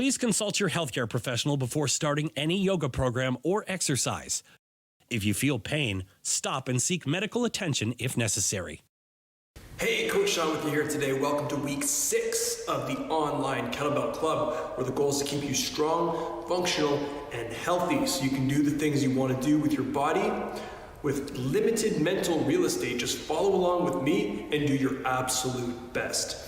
Please consult your healthcare professional before starting any yoga program or exercise. If you feel pain, stop and seek medical attention if necessary. Hey, Coach Sean with you here today. Welcome to week 6 of the online Kettlebell Club, where the goal is to keep you strong, functional, and healthy so you can do the things you want to do with your body with limited mental real estate. Just follow along with me and do your absolute best.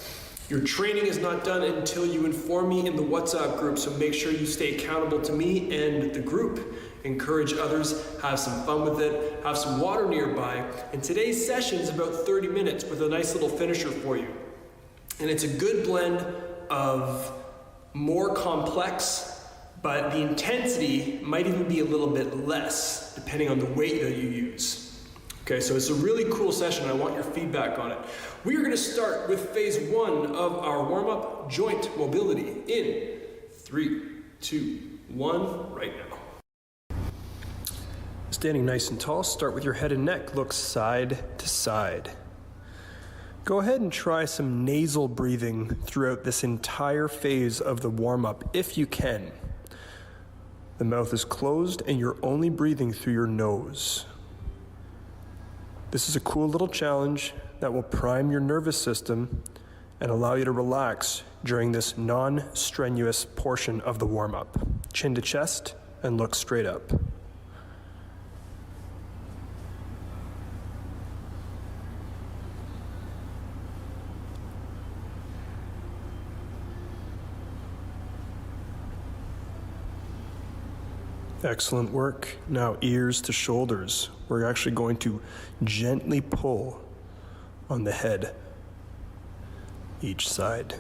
Your training is not done until you inform me in the WhatsApp group, so make sure you stay accountable to me and the group. Encourage others, have some fun with it, have some water nearby. And today's session is about 30 minutes with a nice little finisher for you. And it's a good blend of more complex, but the intensity might even be a little bit less depending on the weight that you use. Okay, so it's a really cool session. I want your feedback on it. We are going to start with phase 1 of our warm-up, joint mobility, in 3, 2, 1, right now. Standing nice and tall, start with your head and neck. Look side to side. Go ahead and try some nasal breathing throughout this entire phase of the warm-up, if you can. The mouth is closed and you're only breathing through your nose. This is a cool little challenge that will prime your nervous system and allow you to relax during this non-strenuous portion of the warm-up. Chin to chest and look straight up. Excellent work. Now ears to shoulders. We're actually going to gently pull on the head, each side.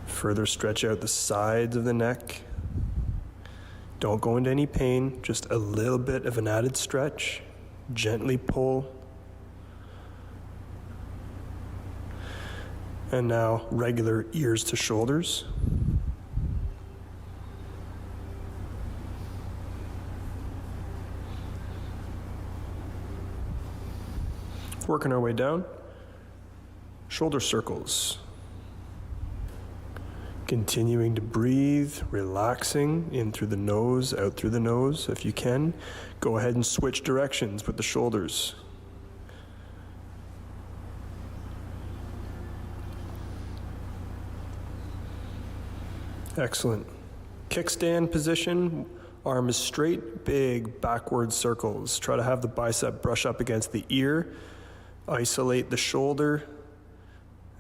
Further stretch out the sides of the neck. Don't go into any pain, just a little bit of an added stretch. Gently pull. And now regular ears to shoulders. Working our way down, shoulder circles. Continuing to breathe, relaxing in through the nose, out through the nose. If you can, go ahead and switch directions with the shoulders. Excellent. Kickstand position. Arm is straight, big backward circles. Try to have the bicep brush up against the ear. Isolate the shoulder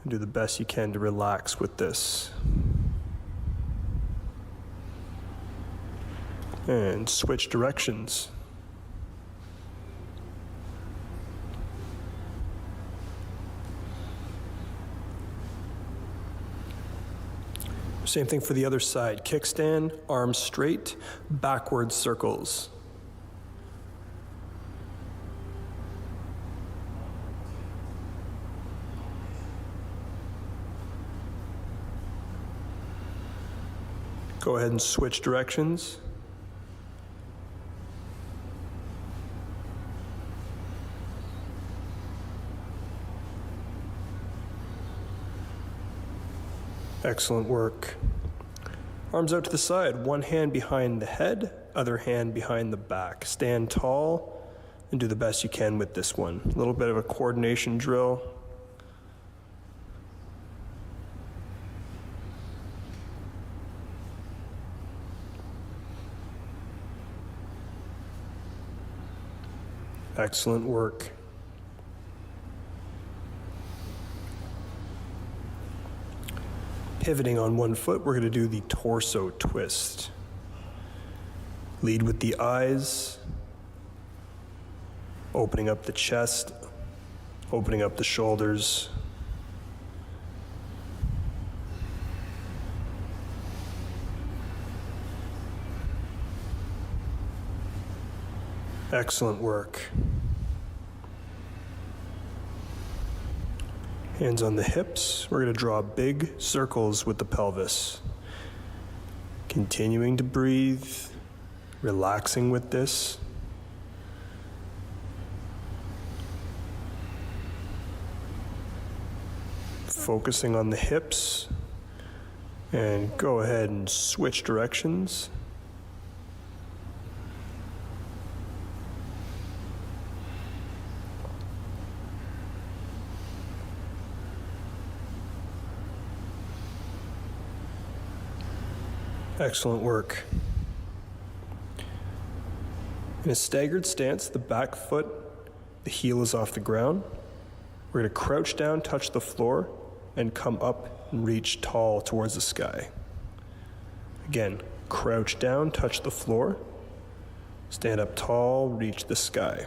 and do the best you can to relax with this. And switch directions. Same thing for the other side. Kickstand, arms straight, backward circles. Go ahead and switch directions. Excellent work. Arms out to the side, one hand behind the head, other hand behind the back. Stand tall and do the best you can with this one. A little bit of a coordination drill. Excellent work. Pivoting on one foot, we're going to do the torso twist. Lead with the eyes, opening up the chest, opening up the shoulders. Excellent work. Hands on the hips. We're going to draw big circles with the pelvis. Continuing to breathe, relaxing with this. Focusing on the hips, And go ahead and switch directions. Excellent work. In a staggered stance, the back foot, the heel is off the ground. We're going to crouch down, touch the floor, and come up and reach tall towards the sky. Again, crouch down, touch the floor, stand up tall, reach the sky.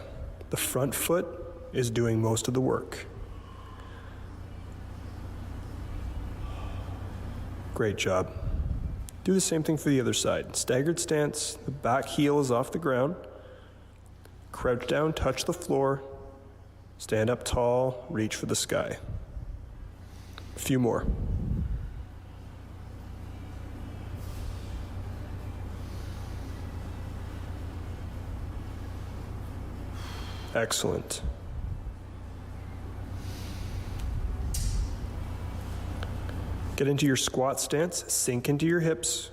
The front foot is doing most of the work. Great job. Do the same thing for the other side. Staggered stance, the back heel is off the ground. Crouch down, touch the floor, stand up tall, reach for the sky. A few more. Excellent. Get into your squat stance, sink into your hips,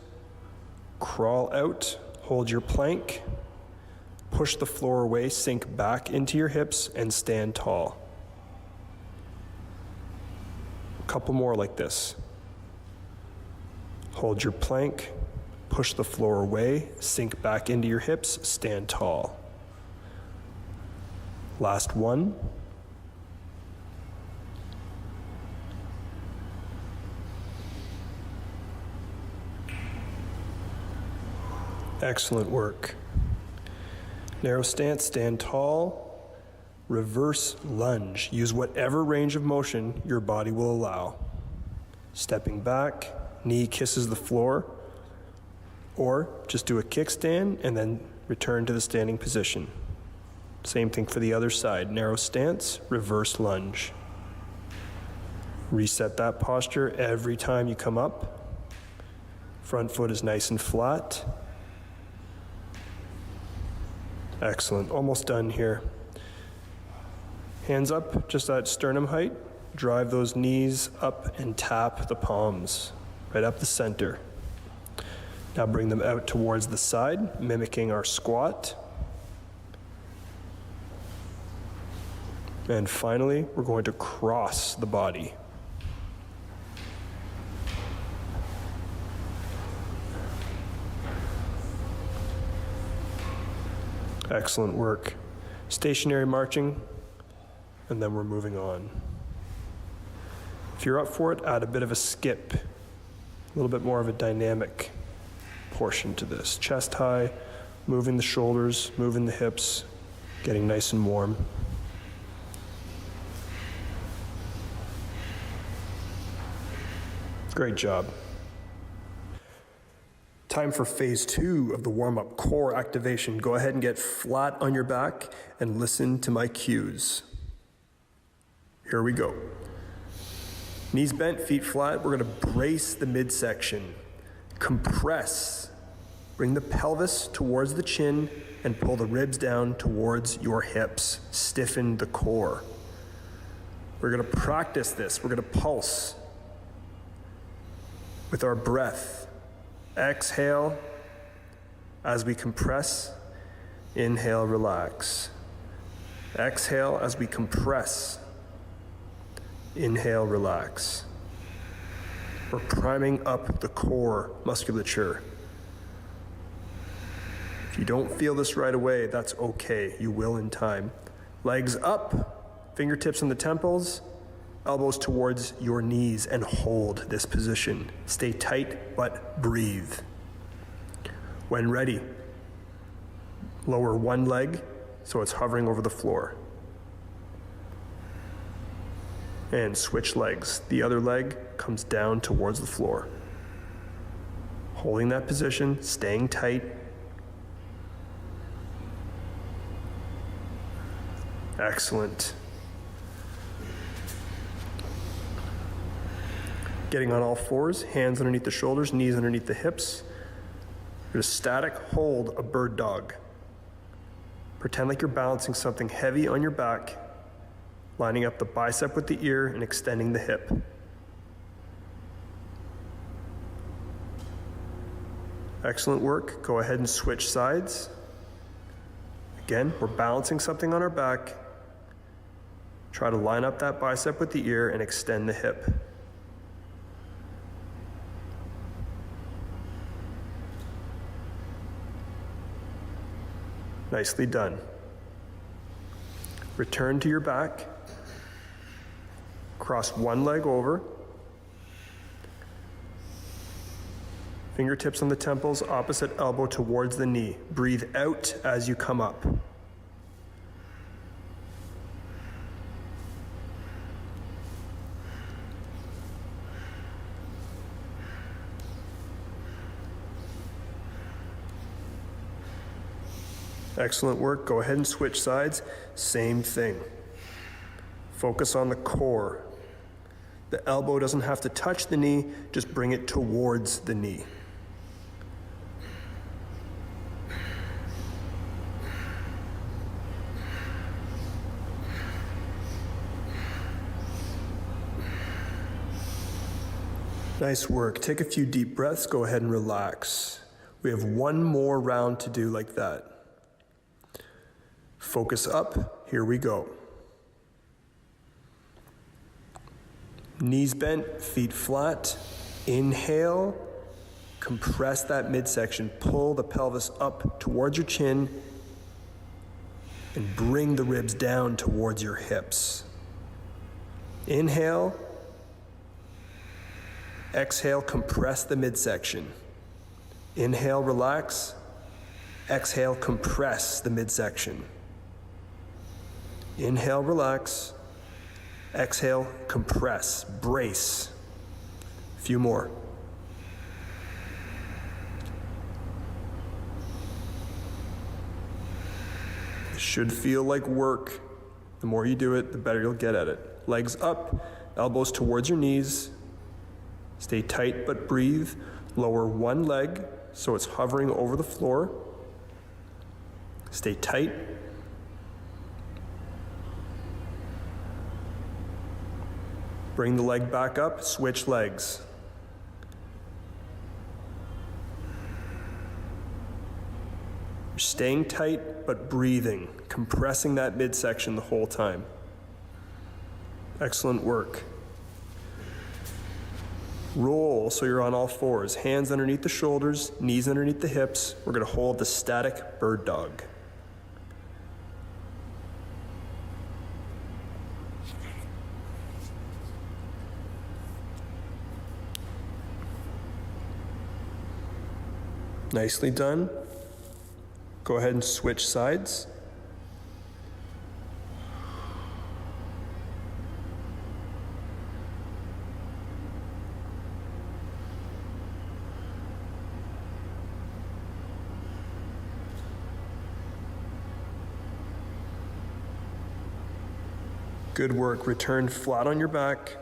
crawl out, hold your plank, push the floor away, sink back into your hips, and stand tall. A couple more like this. Hold your plank, push the floor away, sink back into your hips, stand tall. Last one. Excellent work. Narrow stance, stand tall, reverse lunge. Use whatever range of motion your body will allow. Stepping back, knee kisses the floor, or just do a kickstand and then return to the standing position. Same thing for the other side. Narrow stance, reverse lunge. Reset that posture every time you come up. Front foot is nice and flat. Excellent, almost done here. Hands up, just at sternum height. Drive those knees up and tap the palms, right up the center. Now bring them out towards the side, mimicking our squat. And finally, we're going to cross the body. Excellent work. Stationary marching, and then we're moving on. If you're up for it, add a bit of a skip, a little bit more of a dynamic portion to this. Chest high, moving the shoulders, moving the hips, getting nice and warm. Great job. Time for phase 2 of the warm-up, core activation. Go ahead and get flat on your back and listen to my cues. Here we go. Knees bent, feet flat. We're going to brace the midsection. Compress. Bring the pelvis towards the chin and pull the ribs down towards your hips. Stiffen the core. We're going to practice this. We're going to pulse with our breath. Exhale as we compress. Inhale, relax. Exhale as we compress. Inhale, relax. We're priming up the core musculature. If you don't feel this right away, that's okay. You will in time. Legs up, fingertips on the temples, elbows towards your knees, and hold this position. Stay tight, but breathe. When ready, lower one leg so it's hovering over the floor. And switch legs. The other leg comes down towards the floor. Holding that position, staying tight. Excellent. Getting on all fours, hands underneath the shoulders, knees underneath the hips. You're just static, hold a bird dog. Pretend like you're balancing something heavy on your back, lining up the bicep with the ear and extending the hip. Excellent work. Go ahead and switch sides. Again, we're balancing something on our back. Try to line up that bicep with the ear and extend the hip. Nicely done. Return to your back. Cross one leg over. Fingertips on the temples, opposite elbow towards the knee. Breathe out as you come up. Excellent work. Go ahead and switch sides. Same thing. Focus on the core. The elbow doesn't have to touch the knee, just bring it towards the knee. Nice work. Take a few deep breaths. Go ahead and relax. We have one more round to do like that. Focus up. Here we go. Knees bent, feet flat. Inhale. Compress that midsection. Pull the pelvis up towards your chin and bring the ribs down towards your hips. Inhale. Exhale, compress the midsection. Inhale, relax. Exhale, compress the midsection. Inhale, relax. Exhale, compress, brace. A few more. It should feel like work. The more you do it, the better you'll get at it. Legs up, elbows towards your knees. Stay tight but breathe. Lower one leg so it's hovering over the floor. Stay tight. Bring the leg back up, switch legs. You're staying tight but breathing, compressing that midsection the whole time. Excellent work. Roll so you're on all fours. Hands underneath the shoulders, knees underneath the hips. We're going to hold the static bird dog. Nicely done. Go ahead and switch sides. Good work. Return flat on your back.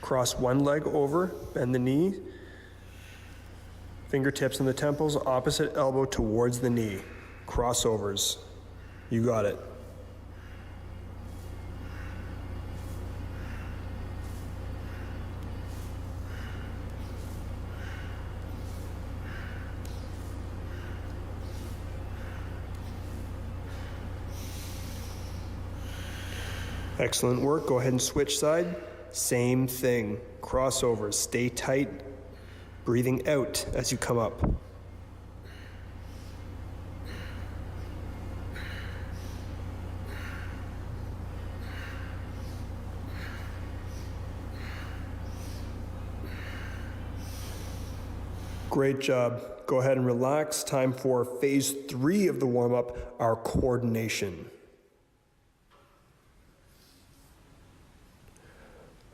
Cross one leg over, bend the knee. Fingertips on the temples, opposite elbow towards the knee. Crossovers. You got it. Excellent work. Go ahead and switch side. Same thing. Crossovers. Stay tight. Breathing out as you come up. Great job. Go ahead and relax. Time for phase 3 of the warm-up, our coordination.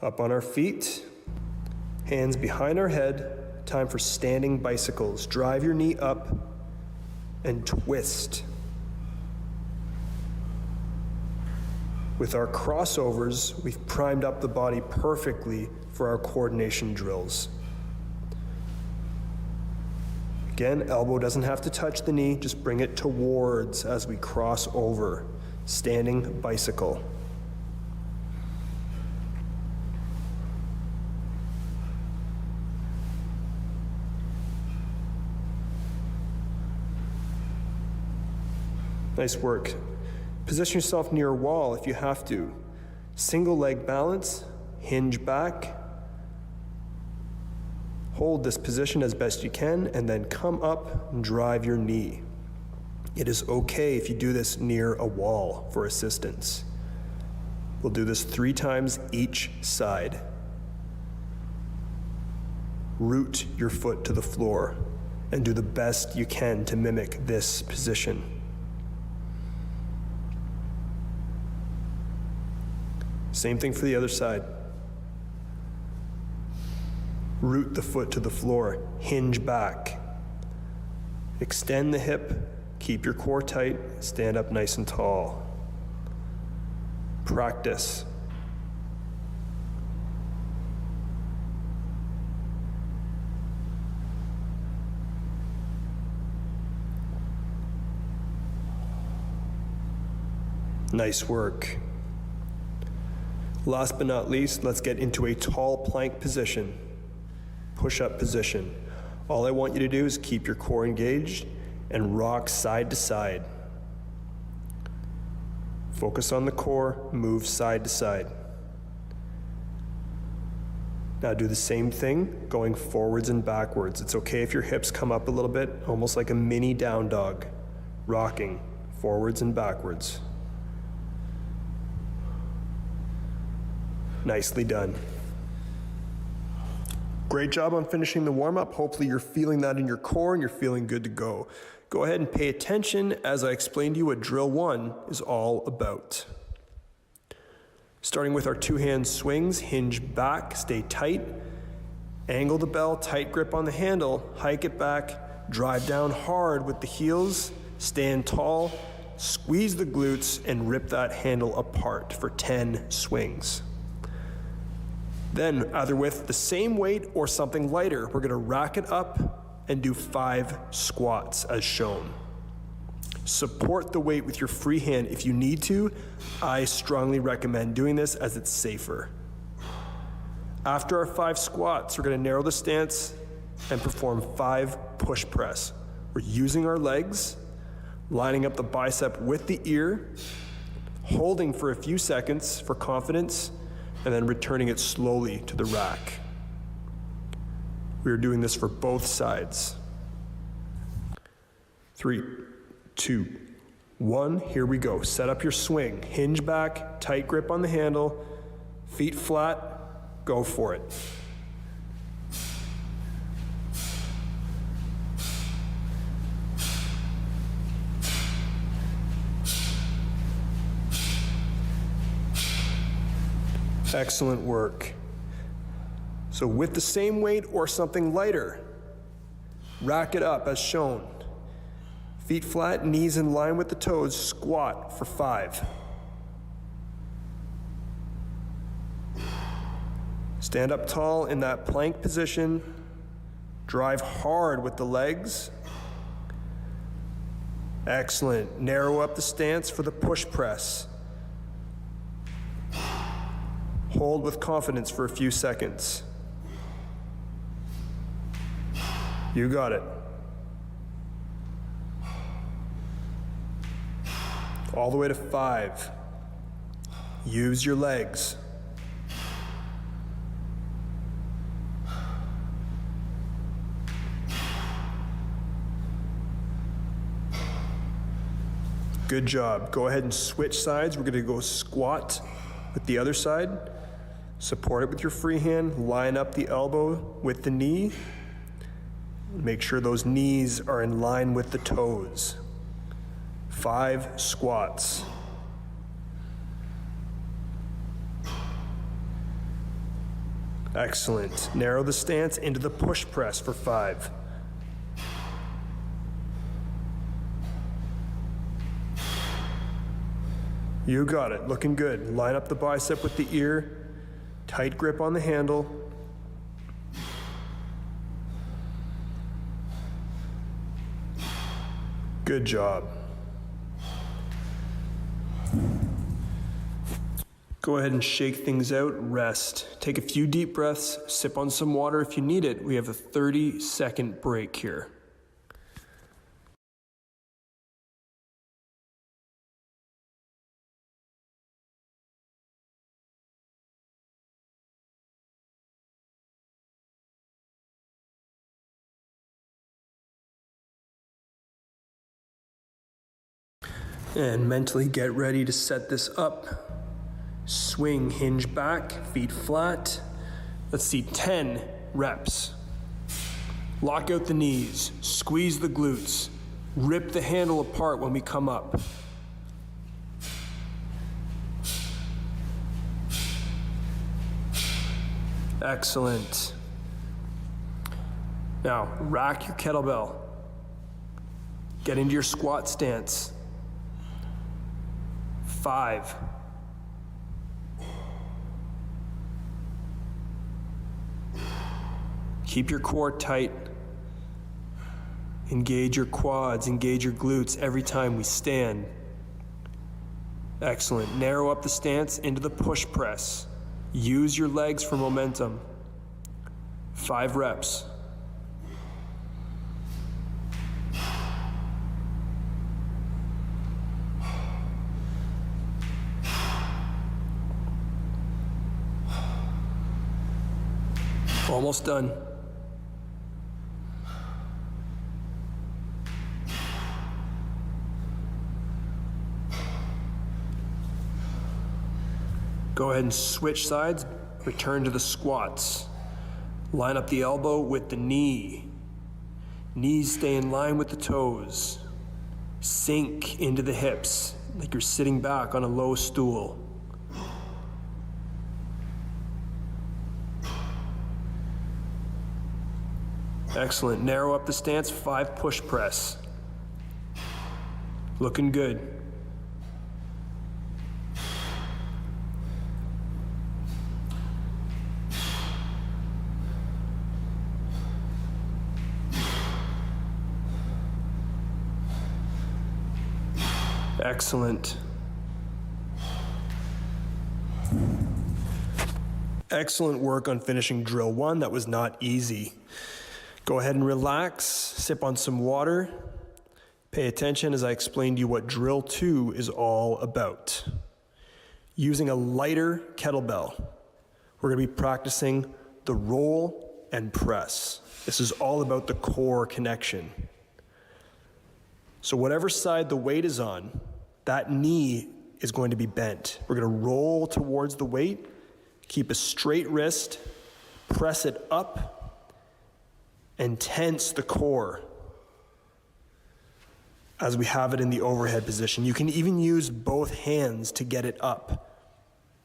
Up on our feet, hands behind our head. Time for standing bicycles. Drive your knee up and twist. With our crossovers, we've primed up the body perfectly for our coordination drills. Again, elbow doesn't have to touch the knee, just bring it towards as we cross over. Standing bicycle. Nice work. Position yourself near a wall if you have to. Single leg balance, hinge back. Hold this position as best you can, and then come up and drive your knee. It is okay if you do this near a wall for assistance. We'll do this 3 times each side. Root your foot to the floor and do the best you can to mimic this position. Same thing for the other side. Root the foot to the floor, hinge back. Extend the hip, keep your core tight, stand up nice and tall. Practice. Nice work. Last but not least, let's get into a tall plank position, push-up position. All I want you to do is keep your core engaged and rock side to side. Focus on the core, move side to side. Now do the same thing, going forwards and backwards. It's okay if your hips come up a little bit, almost like a mini down dog, rocking forwards and backwards. Nicely done. Great job on finishing the warm-up. Hopefully you're feeling that in your core and you're feeling good to go. Go ahead and pay attention as I explain to you what drill 1 is all about. Starting with our 2-hand swings, hinge back, stay tight, angle the bell, tight grip on the handle, hike it back, drive down hard with the heels, stand tall, squeeze the glutes, and rip that handle apart for 10 swings. Then, either with the same weight or something lighter, we're gonna rack it up and do 5 squats as shown. Support the weight with your free hand if you need to. I strongly recommend doing this as it's safer. After our 5 squats, we're gonna narrow the stance and perform 5 push press. We're using our legs, lining up the bicep with the ear, holding for a few seconds for confidence, and then returning it slowly to the rack. We are doing this for both sides. 3, 2, 1, here we go. Set up your swing. Hinge back, tight grip on the handle, feet flat, go for it. Excellent work. So with the same weight or something lighter, rack it up as shown. Feet flat, knees in line with the toes, squat for 5. Stand up tall in that plank position. Drive hard with the legs. Excellent. Narrow up the stance for the push press. Hold with confidence for a few seconds. You got it. All the way to 5. Use your legs. Good job. Go ahead and switch sides. We're going to go squat with the other side. Support it with your free hand. Line up the elbow with the knee. Make sure those knees are in line with the toes. 5 squats. Excellent. Narrow the stance into the push press for 5. You got it. Looking good. Line up the bicep with the ear. Tight grip on the handle. Good job. Go ahead and shake things out, rest. Take a few deep breaths, sip on some water if you need it. We have a 30-second break here. And mentally get ready to set this up. Swing, hinge back, feet flat. Let's see, 10 reps. Lock out the knees, squeeze the glutes, rip the handle apart when we come up. Excellent. Now, rack your kettlebell. Get into your squat stance. 5. Keep your core tight. Engage your quads, engage your glutes every time we stand. Excellent. Narrow up the stance into the push press. Use your legs for momentum. 5 reps. Almost done. Go ahead and switch sides, return to the squats. Line up the elbow with the knee. Knees stay in line with the toes. Sink into the hips like you're sitting back on a low stool. Excellent. Narrow up the stance, 5 push press. Looking good. Excellent. Excellent work on finishing drill 1. That was not easy. Go ahead and relax, sip on some water. Pay attention as I explain to you what drill 2 is all about. Using a lighter kettlebell, we're going to be practicing the roll and press. This is all about the core connection. So whatever side the weight is on, that knee is going to be bent. We're going to roll towards the weight, keep a straight wrist, press it up, and tense the core as we have it in the overhead position. You can even use both hands to get it up.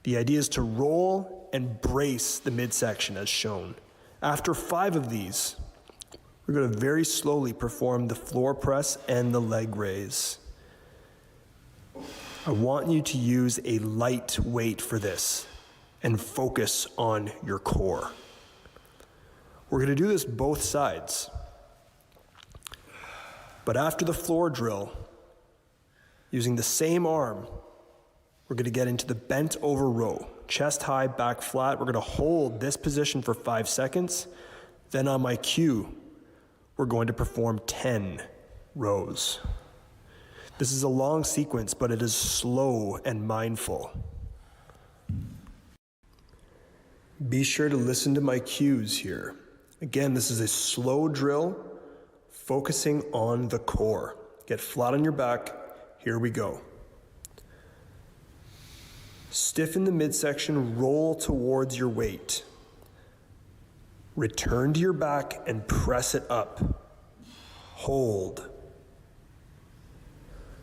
The idea is to roll and brace the midsection as shown. After 5 of these, we're going to very slowly perform the floor press and the leg raise. I want you to use a light weight for this and focus on your core. We're going to do this both sides. But after the floor drill, using the same arm, we're going to get into the bent over row. Chest high, back flat. We're going to hold this position for 5 seconds. Then on my cue, we're going to perform 10 rows. This is a long sequence, but it is slow and mindful. Be sure to listen to my cues here. Again, this is a slow drill, focusing on the core. Get flat on your back. Here we go. Stiffen the midsection, roll towards your weight. Return to your back and press it up. Hold.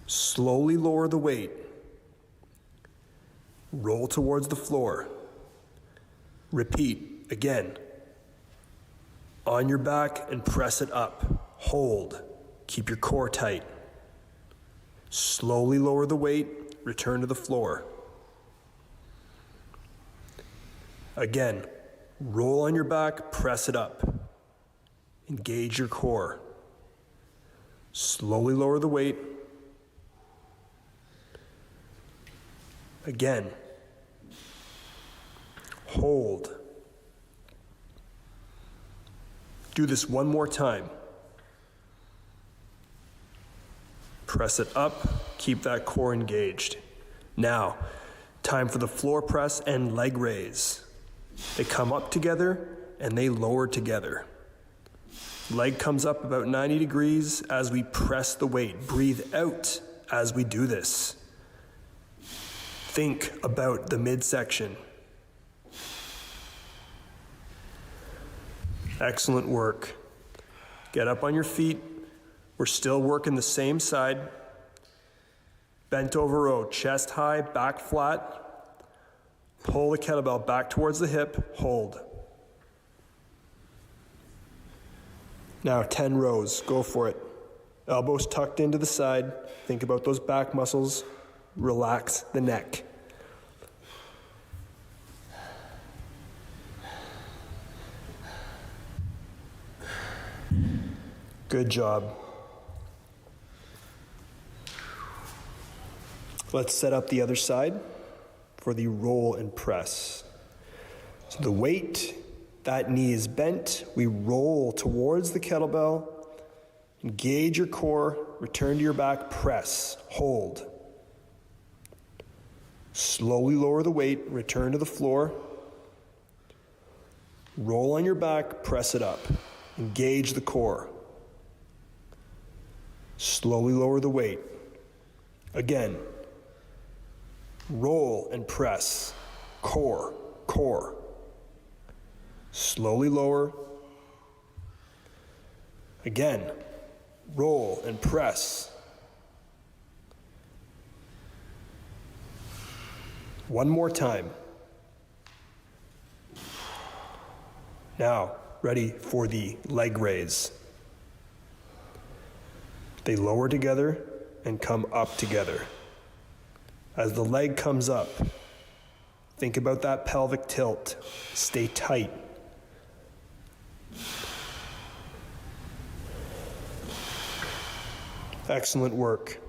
Slowly lower the weight. Roll towards the floor. Repeat again. On your back and press it up. Hold. Keep your core tight. Slowly lower the weight. Return to the floor. Again. Roll on your back, press it up. Engage your core. Slowly lower the weight. Again. Hold. Do this one more time. Press it up, keep that core engaged. Now, time for the floor press and leg raise. They come up together and they lower together. Leg comes up about 90 degrees as we press the weight. Breathe out as we do this. Think about the midsection. Excellent work. Get up on your feet. We're still working the same side. Bent over row, chest high, back flat. Pull the kettlebell back towards the hip, hold. Now 10 rows, go for it. Elbows tucked into the side. Think about those back muscles. Relax the neck. Good job. Let's set up the other side for the roll and press. So the weight, that knee is bent. We roll towards the kettlebell. Engage your core, return to your back, press, hold. Slowly lower the weight, return to the floor. Roll on your back, press it up. Engage the core. Slowly lower the weight. Again. Roll and press. Core, core. Slowly lower. Again. Roll and press. One more time. Now, ready for the leg raise. They lower together and come up together. As the leg comes up, think about that pelvic tilt. Stay tight. Excellent work.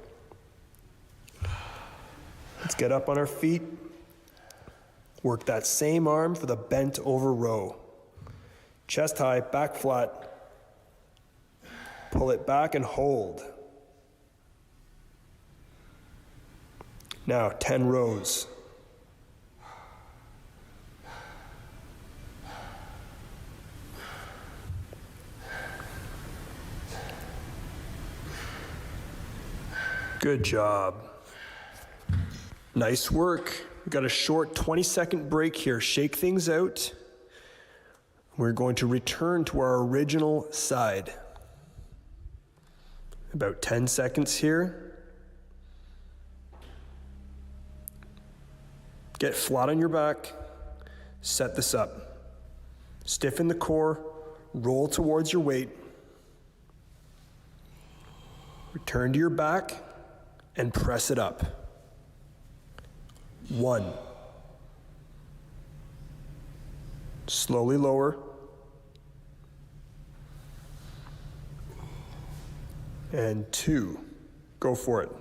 Let's get up on our feet. Work that same arm for the bent over row. Chest high, back flat. Pull it back and hold. Now 10 rows. Good job. Nice work. We've got a short 20-second break here. Shake things out. We're going to return to our original side. About 10 seconds here. Get flat on your back. Set this up. Stiffen the core. Roll towards your weight. Return to your back and press it up. 1. Slowly lower. And 2. Go for it.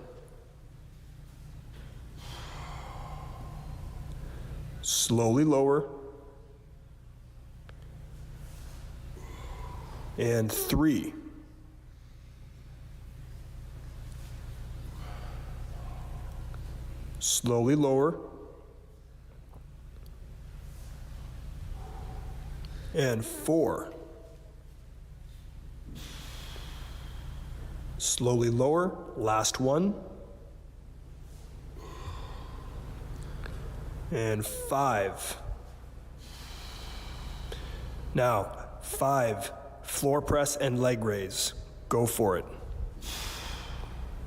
Slowly lower. And 3. Slowly lower. And 4. Slowly lower. Last one. And 5. Now, 5. Floor press and leg raise. Go for it.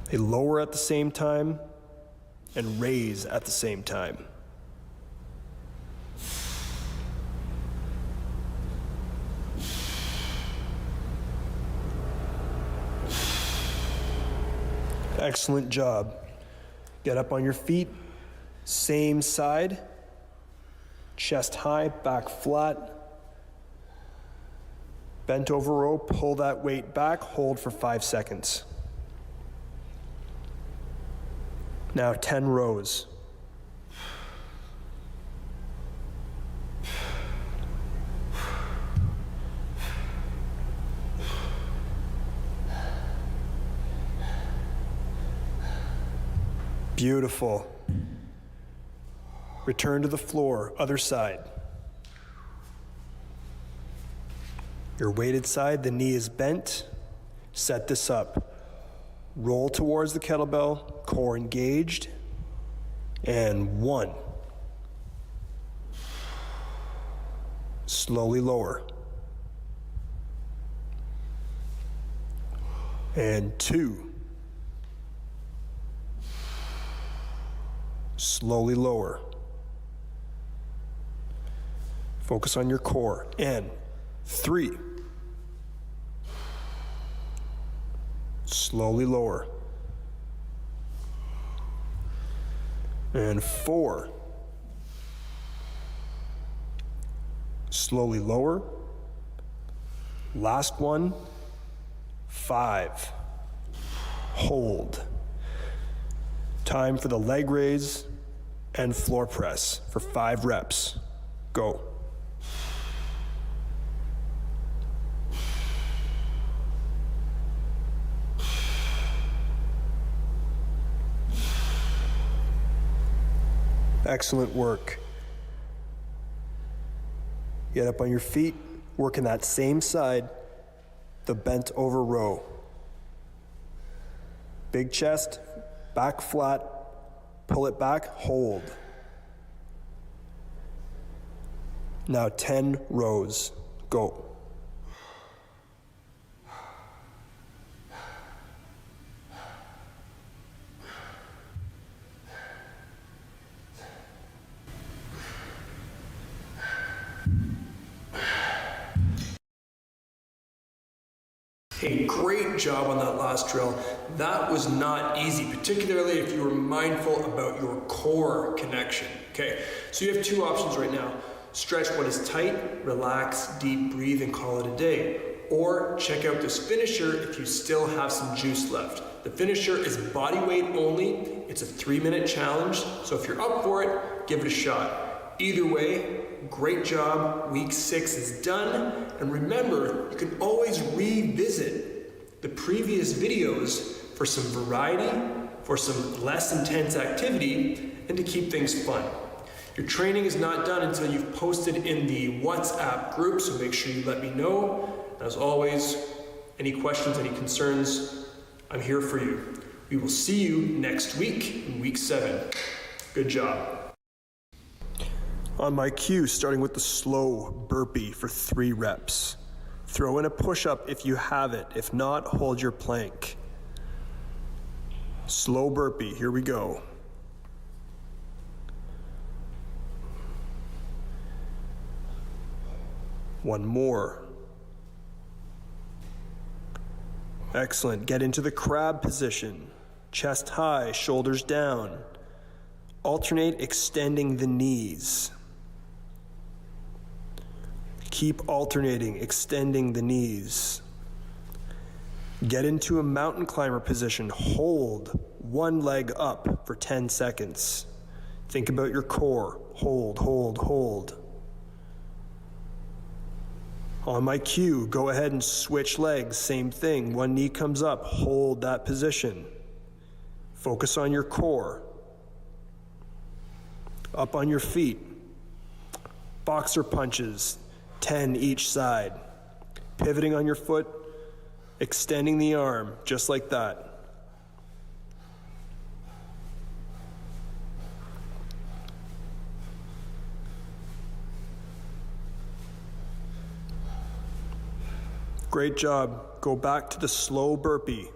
They lower at the same time and raise at the same time. Excellent job. Get up on your feet. Same side. Chest high, back flat. Bent over row, pull that weight back, hold for 5 seconds. Now 10 rows. Beautiful. Return to the floor, other side. Your weighted side, the knee is bent. Set this up. Roll towards the kettlebell, core engaged, and 1. Slowly lower. And 2. Slowly lower. Focus on your core. And 3. Slowly lower. And 4. Slowly lower. Last one. 5. Hold. Time for the leg raise and floor press for 5 reps. Go. Excellent work. Get up on your feet, working that same side, the bent over row. Big chest, back flat, pull it back, hold. Now 10 rows, go. Hey, great job on that last drill. That was not easy, particularly if you were mindful about your core connection. Okay, so you have 2 options right now. Stretch what is tight, relax, deep breathe, and call it a day. Or check out this finisher if you still have some juice left. The finisher is body weight only. It's a 3-minute challenge, so if you're up for it, give it a shot. Either way, great job. Week 6 is done. And remember, you can always revisit the previous videos for some variety, for some less intense activity, and to keep things fun. Your training is not done until you've posted in the WhatsApp group, so make sure you let me know. As always, any questions, any concerns, I'm here for you. We will see you next week in week 7. Good job. On my cue, starting with the slow burpee for 3 reps. Throw in a push-up if you have it. If not, hold your plank. Slow burpee, here we go. One more. Excellent. Get into the crab position. Chest high, shoulders down. Alternate extending the knees. Keep alternating, extending the knees. Get into a mountain climber position. Hold one leg up for 10 seconds. Think about your core. Hold, hold, hold. On my cue, go ahead and switch legs. Same thing. One knee comes up. Hold that position. Focus on your core. Up on your feet. Boxer punches. 10 each side. Pivoting on your foot, extending the arm, just like that. Great job. Go back to the slow burpee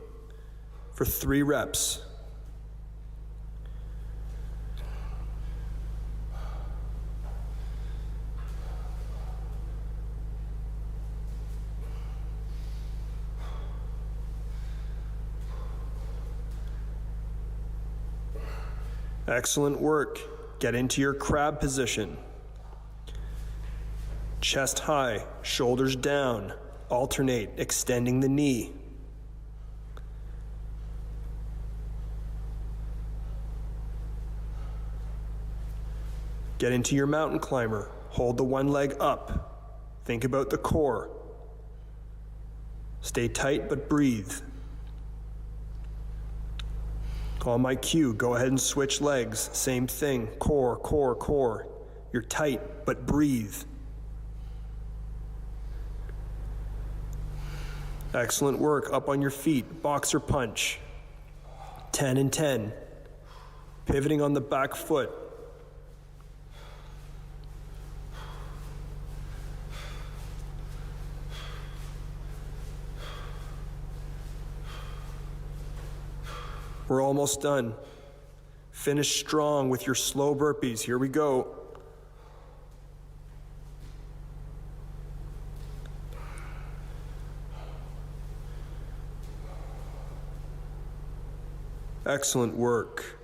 for 3 reps. Excellent work. Get into your crab position. Chest high, shoulders down. Alternate, extending the knee. Get into your mountain climber. Hold the one leg up. Think about the core. Stay tight but breathe. On my cue, go ahead and switch legs. Same thing. Core, core, core. You're tight, but breathe. Excellent work. Up on your feet. Boxer punch. 10 and 10. Pivoting on the back foot. We're almost done. Finish strong with your slow burpees. Here we go. Excellent work.